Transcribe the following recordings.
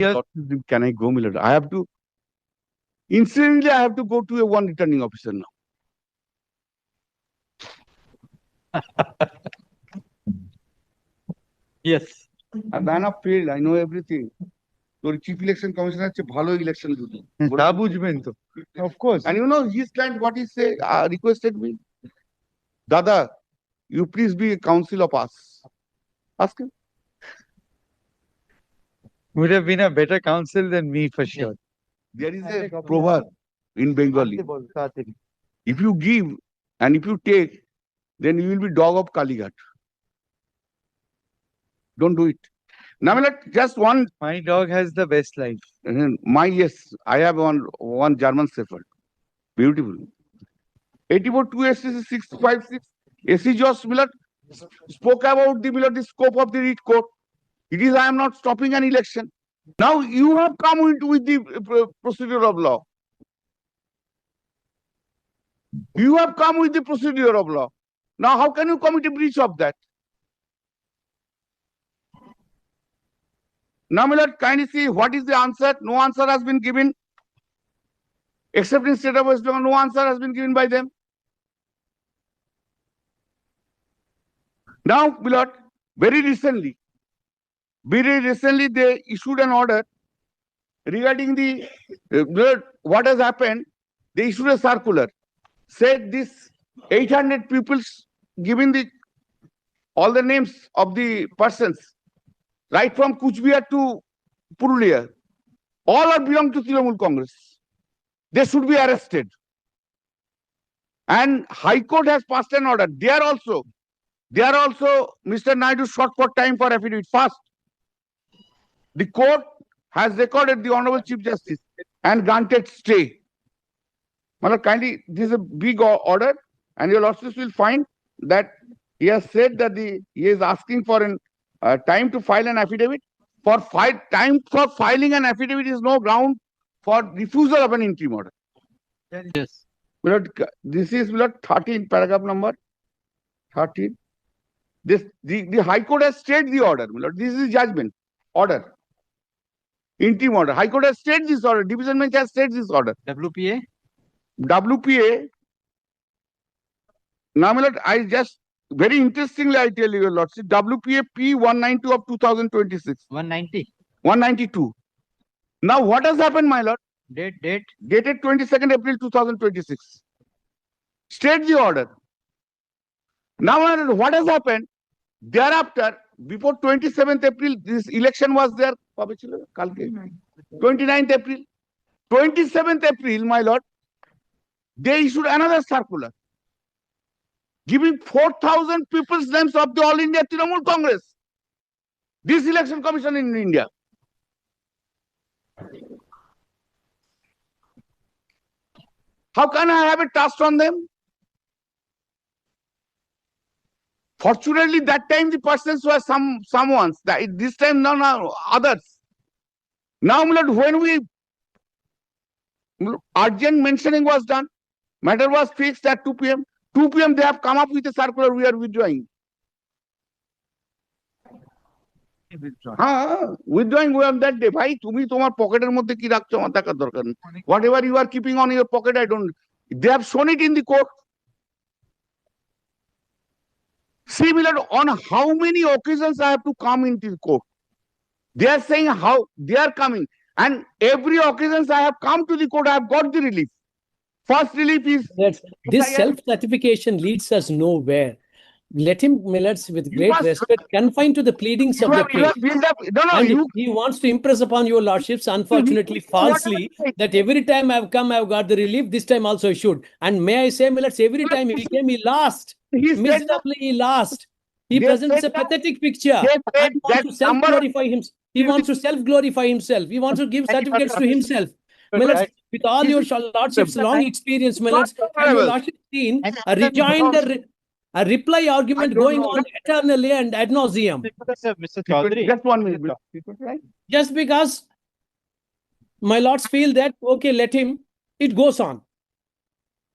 Yes. Can I go, Milord? I have to, incidentally, I have to go to a one returning officer now. Yes. A man of field, I know everything. So chief election commissioner is a bhalo election duty. তা বুঝবেন তো। Of course. And you know, his client, what he said, requested me. Dada, you please be a counsel of us. Ask him. Would have been a better counsel than me for sure. There is a proverb in Bengali. If you give and if you take, then you will be dog of Kalighat. Don't do it. Now, just one. My dog has the best life. Yes, I have one German Shepherd. Beautiful. 84 2 SCC 656. SC Josh Miller spoke about the scope of the writ court. It is, I am not stopping an election. Now you have come with the procedure of law. You have come with the procedure of law. Now how can you commit a breach of that? Now, Milord, kindly see what is the answer. No answer has been given. Except in state of West Bengal, no answer has been given by them. Now, Milord, very recently, they issued an order regarding the what has happened. They issued a circular. Said this 800 people, given all the names of the persons, right from Kuchbihar to Purulia, all are belong to Trinamool Congress. They should be arrested. And High Court has passed an order. They are also, Mr. Naidu short for time for affidavit. First, the court has recorded the Honorable Chief Justice and granted stay. Malad, kindly, this is a big order, and your lordships will find that he has said that he is asking for an time to file an affidavit. Time for filing an affidavit is no ground for refusal of an interim order. Yes. This is 13, paragraph number 13. The High Court has stayed the order. This is judgment order. Interim order. High Court has stayed this order. Division bench has stayed this order. WPA? Now, I just, very interestingly, I tell you, lordship, WPA P192 of 2026. 192. Now, what has happened, my lord? Date? Dated 22nd April 2026. Stayed the order. Now, my lord, what has happened? Thereafter, before 27th April, this election was there. 29th April. 27th April, my lord, they issued another circular giving 4,000 people's names of the All India Trinamool Congress. This election commission in India. How can I have a trust on them? Fortunately, that time the persons were someone's. This time, no, others. Now, when we urgent mentioning was done, matter was fixed at 2 p.m. 2 p.m. they have come up with a circular. We are withdrawing. Withdrawing on that day. Bhai, tumi tomar pocket er moddhe ki rakhcho amar dekar dorkar nei. Whatever you are keeping on your pocket, I don't. They have shown it in the court. See, Milord, on how many occasions I have to come into the court. They are saying how they are coming. And every occasion I have come to the court, I have got the relief. First relief is... This self-certification leads us nowhere. Let him, Millets, with great respect, confine to the pleadings of the case. He wants to impress upon your lordships, unfortunately, falsely, that every time I've come, I've got the relief. This time also I should. And may I say, Millets, every time he came, he lost. Miserably, he lost. He presents a pathetic picture. He wants to self-glorify himself. He wants to self-glorify himself. He wants to give certificates to himself. Millets, with all your lordships' long experience, Millets, have your lordships seen a rejoinder, a reply argument going on eternally and ad nauseum? Mr. Chaudhary. Just 1 minute. Just because my lords feel that, okay, let him, it goes on.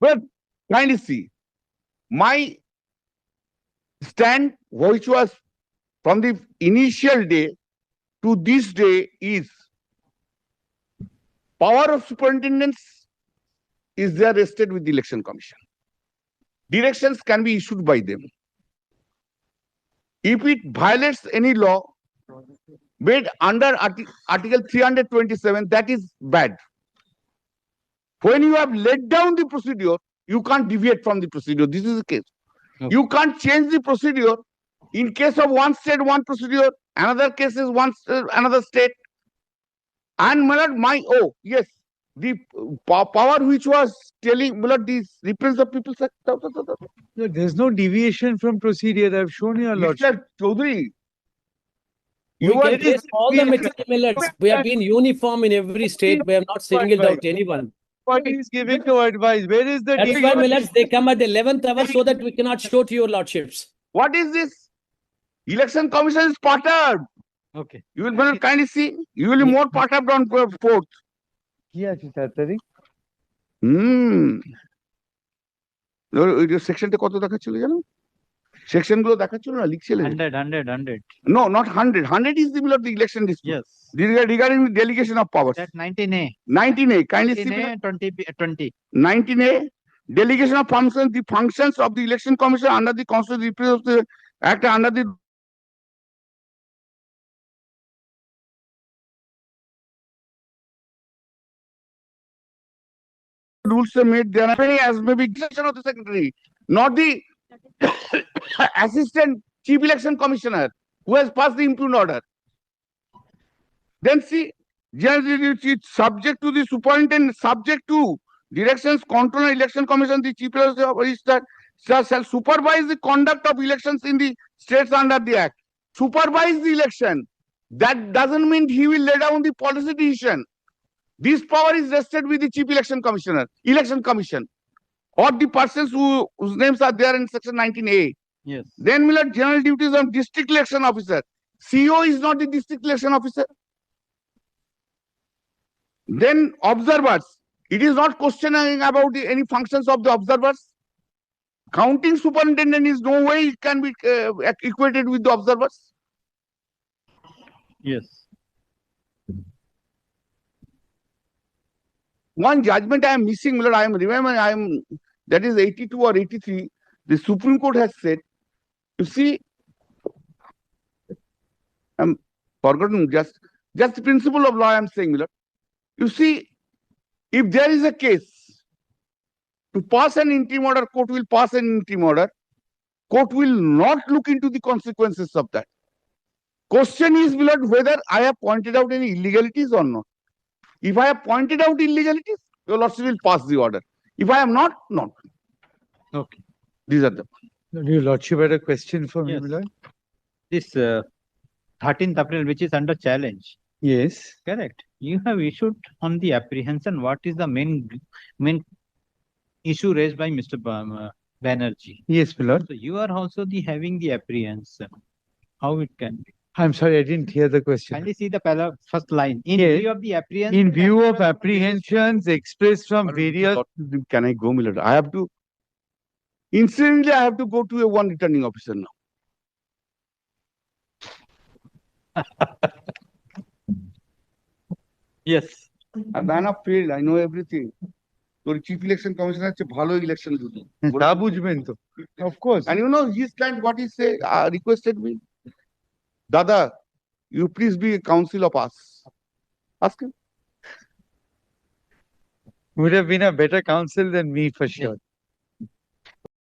But kindly see, my stand, which was from the initial day to this day, is Power of superintendents is there rested with the Election Commission. Directions can be issued by them. If it violates any law made under Article 327, that is bad. When you have laid down the procedure, you can't deviate from the procedure. This is the case. Okay. You can't change the procedure. In case of one state, one procedure. Another case is another state. And yes, the power which was telling this represents the people's. No, there's no deviation from procedure. I've shown you a lot. Mr. Chaudhary, We you can are trace all the material millets. We have been uniform in every state. We have not singled out anyone. What is giving no advice? Where is the That's why deviation? millets, they come at the 11th hour so that we cannot show to your lordships. what is this? Election Commission is perturbed. Okay. You will kindly see. You will be more perturbed on 4th. কি আছে তাড়াতাড়ি? সেকশনটা কত দেখাচ্ছিল জানো? Section গুলো দেখাচ্ছিল না, লিখছিল। 100. No, not 100. 100 is the middle of the election dispute. Yes. Regarding the delegation of powers. That 19A. 19A, kindly see. 19A, 20. 19A, delegation of functions, the functions of the election commission under the constitution of the act under the rules are made there as maybe decision of the secretary, not the assistant chief election commissioner who has passed the impugned order. Then see, generally it's subject to the superintendent, subject to directions, control and election commission, the chief election officer shall supervise the conduct of elections in the states under the act. Supervise the election. That doesn't mean he will lay down the policy decision. This power is vested with the chief election commissioner, election commission, or the persons whose names are there in section 19A. Yes. Then will have general duties of district election officer. CO is not the district election officer. Then observers. It is not questioning about any functions of the observers. Counting superintendent is no way it can be equated with the observers. Yes. One judgment I am missing, I am remembering, that is 82 or 83. The Supreme Court has said, you see, I'm forgotten just the principle of law I am saying, Miller. You see, if there is a case to pass an interim order, court will pass an interim order. Court will not look into the consequences of that. Question is, Millard, whether I have pointed out any illegalities or not. If I have pointed out illegalities, your lordship will pass the order. If I am not, not. Okay. These are the. Your lordship had a question for me, Yes. Milord? This 13th April, which is under challenge. Yes. Correct. You have issued on the apprehension. What is the main issue raised by Mr. Banerjee? Yes, Milord. So you are also having the apprehension. How it can be? I'm sorry, I didn't hear the question. Kindly see the first line. In Yes. view of the apprehension. In view of apprehensions expressed from various... Can I go, Millard? I have to. Incidentally, I have to go to a one returning officer now. Yes. I'm enough failed. I know everything. Your chief election commissioner is a bhalo election duty. তা বুঝবেন তো। Of course. And you know, his client, what he say, requested me. Dada, you please be a counsel of us. Ask him. Would have been a better counsel than me for sure.